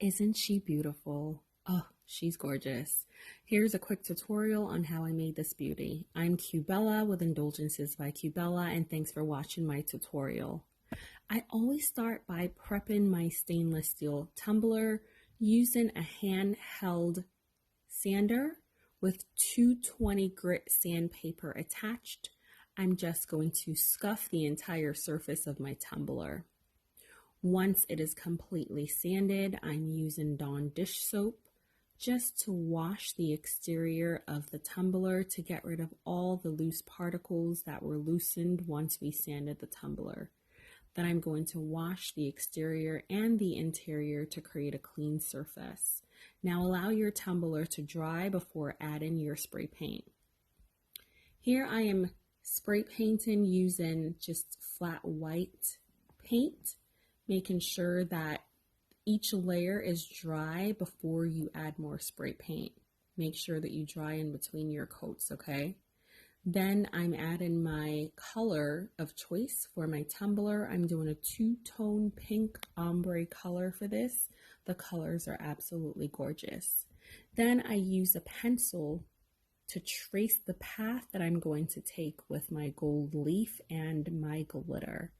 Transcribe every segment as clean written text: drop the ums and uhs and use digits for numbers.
Isn't she beautiful? Oh, she's gorgeous. Here's a quick tutorial on how I made this beauty. I'm Cubella with Indulgences by Cubella, and thanks for watching my tutorial. I always start by prepping my stainless steel tumbler using a handheld sander with 220 grit sandpaper attached. I'm just going to scuff the entire surface of my tumbler. Once it is completely sanded, I'm using Dawn dish soap just to wash the exterior of the tumbler to get rid of all the loose particles that were loosened once we sanded the tumbler. Then I'm going to wash the exterior and the interior to create a clean surface. Now allow your tumbler to dry before adding your spray paint. Here I am spray painting using just flat white paint, making sure that each layer is dry before you add more spray paint. Make sure that you dry in between your coats, okay? Then I'm adding my color of choice for my tumbler. I'm doing a two-tone pink ombre color for this. The colors are absolutely gorgeous. Then I use a pencil to trace the path that I'm going to take with my gold leaf and my glitter.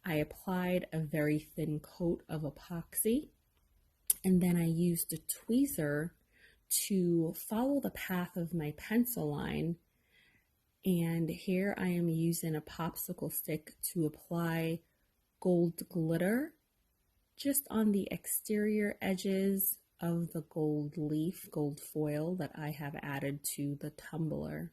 I applied a very thin coat of epoxy, and then I used a tweezer to follow the path of my pencil line. And here I am using a popsicle stick to apply gold glitter just on the exterior edges of the gold leaf, gold foil that I have added to the tumbler.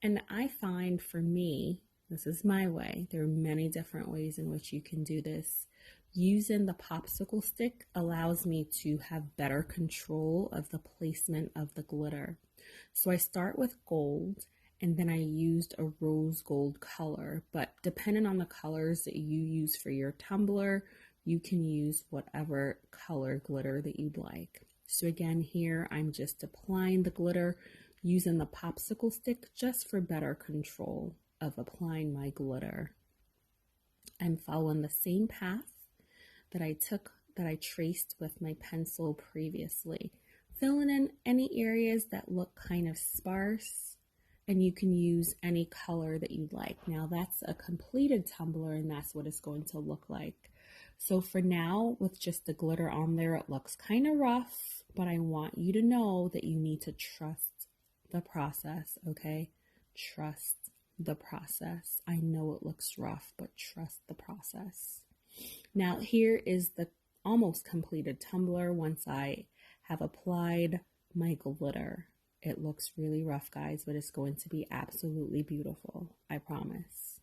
And I find for me, this is my way. There are many different ways in which you can do this. Using the popsicle stick allows me to have better control of the placement of the glitter. So I start with gold, and then I used a rose gold color, but depending on the colors that you use for your tumbler, you can use whatever color glitter that you'd like. So again, here I'm just applying the glitter using the popsicle stick just for better control of applying my glitter. I'm following the same path that I traced with my pencil previously, filling in any areas that look kind of sparse, and you can use any color that you'd like. Now that's a completed tumbler, and that's what it's going to look like. So for now, with just the glitter on there, it looks kind of rough, but I want you to know that you need to trust the process, okay? Trust the process. I know it looks rough, but trust the process. Now here is the almost completed tumbler once I have applied my glitter. It looks really rough, guys, but it's going to be absolutely beautiful, I promise.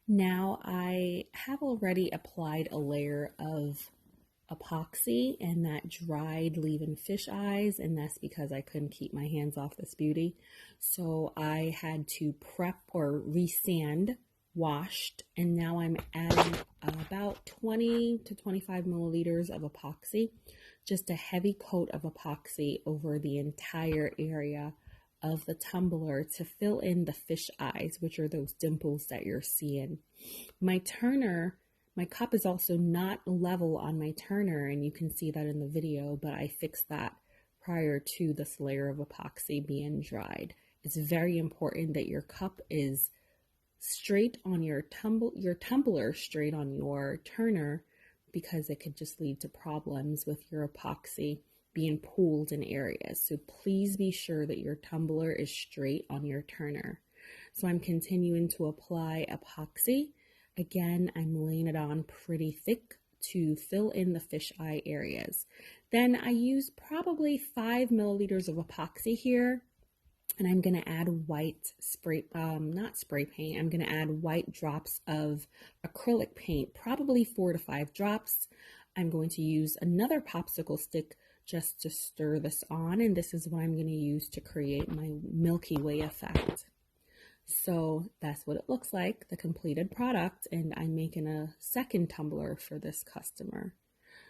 Now I have already applied a layer of epoxy, and that dried, leaving fish eyes, and that's because I couldn't keep my hands off this beauty. So I had to prep or resand, washed, and now I'm adding about 20 to 25 milliliters of epoxy, just a heavy coat of epoxy over the entire area of the tumbler to fill in the fish eyes, which are those dimples that you're seeing. My cup is also not level on my turner, and you can see that in the video, but I fixed that prior to this layer of epoxy being dried. It's very important that your cup is straight on your tumbler straight on your turner, because it could just lead to problems with your epoxy being pooled in areas. So please be sure that your tumbler is straight on your turner. So I'm continuing to apply epoxy. Again, I'm laying it on pretty thick to fill in the fisheye areas. Then I use probably 5 milliliters of epoxy here, and I'm going to add white not spray paint. I'm going to add white drops of acrylic paint, probably 4 to 5 drops. I'm going to use another popsicle stick just to stir this on, and this is what I'm going to use to create my Milky Way effect. So that's what it looks like, the completed product, and I'm making a second tumbler for this customer.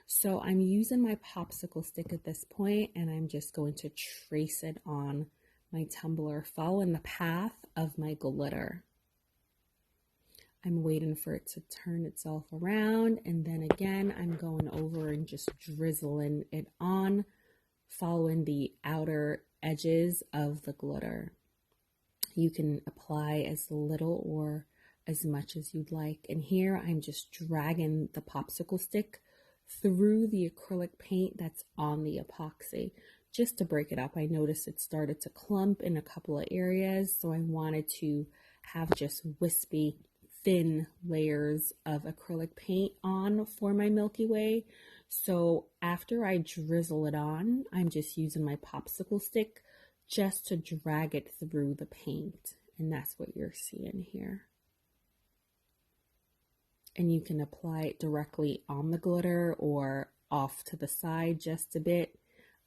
So I'm using my popsicle stick at this point, and I'm just going to trace it on my tumbler, following the path of my glitter. I'm waiting for it to turn itself around, and then again I'm going over and just drizzling it on, following the outer edges of the glitter. You can apply as little or as much as you'd like. And here I'm just dragging the popsicle stick through the acrylic paint that's on the epoxy just to break it up. I noticed it started to clump in a couple of areas, so I wanted to have just wispy, thin layers of acrylic paint on for my Milky Way. So after I drizzle it on, I'm just using my popsicle stick just to drag it through the paint. And that's what you're seeing here. And you can apply it directly on the glitter or off to the side just a bit.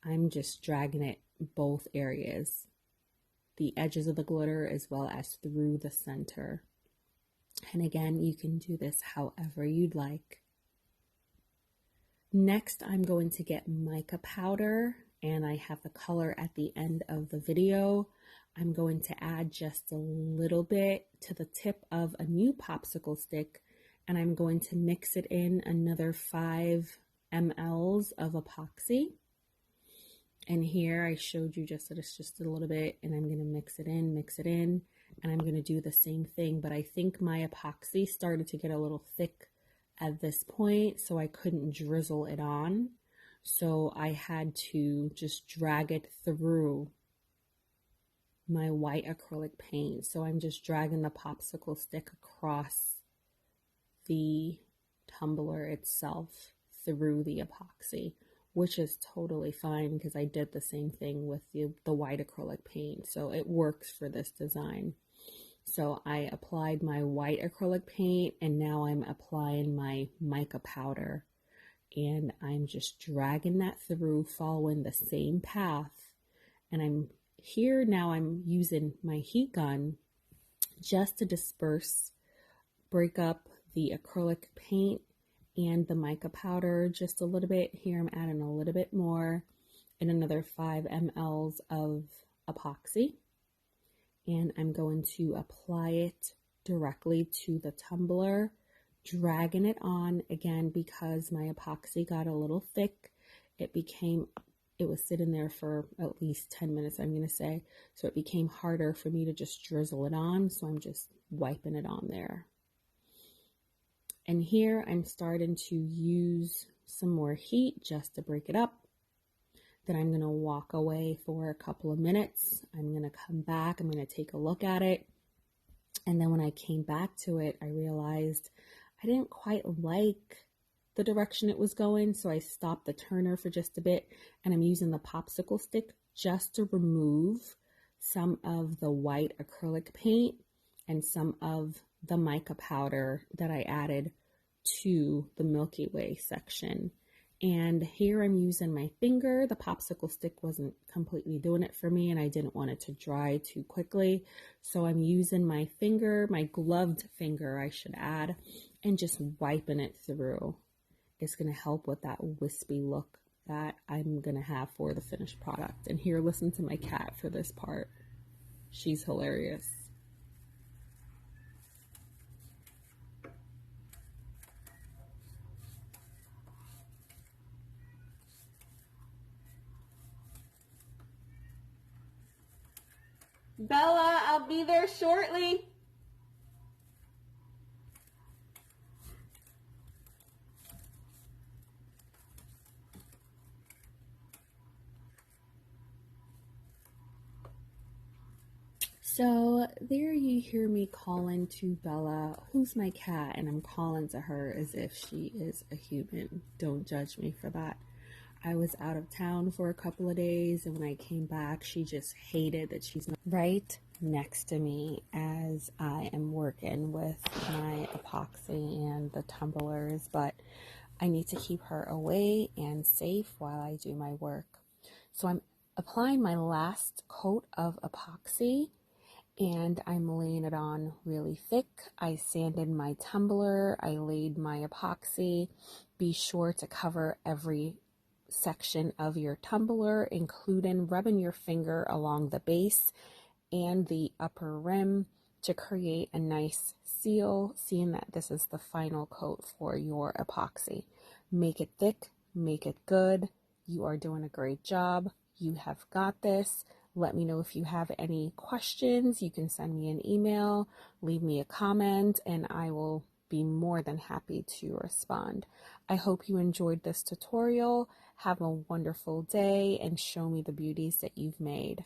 I'm just dragging it both areas, the edges of the glitter as well as through the center. And again, you can do this however you'd like. Next, I'm going to get mica powder, and I have the color at the end of the video. I'm going to add just a little bit to the tip of a new popsicle stick, and I'm going to mix it in another 5 mLs of epoxy. And here I showed you just that it's just a little bit, and I'm going to mix it in, and I'm going to do the same thing. But I think my epoxy started to get a little thick at this point, so I couldn't drizzle it on. So I had to just drag it through my white acrylic paint. So I'm just dragging the popsicle stick across the tumbler itself through the epoxy, which is totally fine because I did the same thing with the white acrylic paint. So it works for this design. So I applied my white acrylic paint, and now I'm applying my mica powder, and I'm just dragging that through, following the same path. And I'm using my heat gun just to disperse, break up the acrylic paint and the mica powder just a little bit. Here I'm adding a little bit more, and another 5 mLs of epoxy. And I'm going to apply it directly to the tumbler, dragging it on again because my epoxy got a little thick. It was sitting there for at least 10 minutes, I'm going to say. So it became harder for me to just drizzle it on. So I'm just wiping it on there. And here I'm starting to use some more heat just to break it up. Then I'm going to walk away for a couple of minutes. I'm going to come back. I'm going to take a look at it. And then when I came back to it, I realized I didn't quite like the direction it was going. So I stopped the turner for just a bit, and I'm using the popsicle stick just to remove some of the white acrylic paint and some of the mica powder that I added to the Milky Way section. And here I'm using my finger. The popsicle stick wasn't completely doing it for me, and I didn't want it to dry too quickly. So I'm using my finger, my gloved finger, I should add, and just wiping it through. It's going to help with that wispy look that I'm going to have for the finished product. And here, listen to my cat for this part. She's hilarious. Bella, I'll be there shortly. So there you hear me calling to Bella, who's my cat, and I'm calling to her as if she is a human. Don't judge me for that. I was out of town for a couple of days, and when I came back, she just hated that she's not right next to me as I am working with my epoxy and the tumblers, but I need to keep her away and safe while I do my work. So I'm applying my last coat of epoxy, and I'm laying it on really thick. I sanded my tumbler, I laid my epoxy. Be sure to cover every section of your tumbler, including rubbing your finger along the base and the upper rim to create a nice seal, seeing that this is the final coat for your epoxy. Make it thick, make it good. You are doing a great job. You have got this. Let me know if you have any questions. You can send me an email, leave me a comment, and I will be more than happy to respond. I hope you enjoyed this tutorial. Have a wonderful day and show me the beauties that you've made.